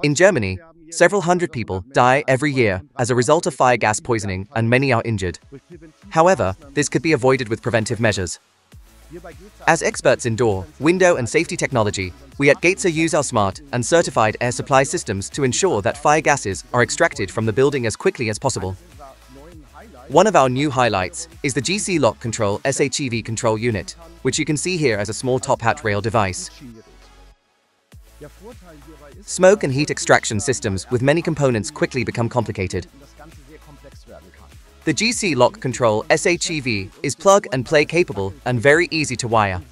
In Germany, several hundred people die every year as a result of fire gas poisoning and many are injured. However, this could be avoided with preventive measures. As experts in door, window and safety technology, we at Gatesser use our smart and certified air supply systems to ensure that fire gases are extracted from the building as quickly as possible. One of our new highlights is the GC Lock Control SHEV control unit, which you can see here as a small top hat rail device. Smoke and heat extraction systems with many components quickly become complicated. The GC Lock Control SHEV is plug-and-play capable and very easy to wire.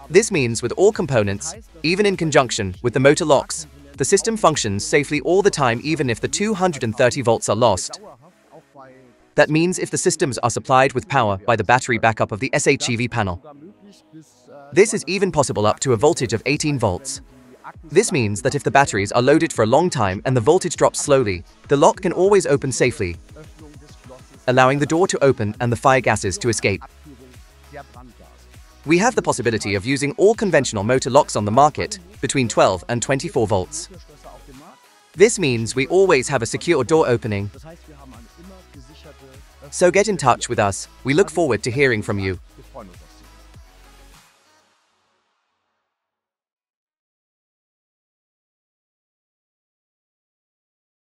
This means with all components, even in conjunction with the motor locks, the system functions safely all the time even if the 230 volts are lost. That means if the systems are supplied with power by the battery backup of the SHEV panel. This is even possible up to a voltage of 18 volts. This means that if the batteries are loaded for a long time and the voltage drops slowly, the lock can always open safely, allowing the door to open and the fire gases to escape. We have the possibility of using all conventional motor locks on the market between 12 and 24 volts. This means we always have a secure door opening. So get in touch with us. We look forward to hearing from you.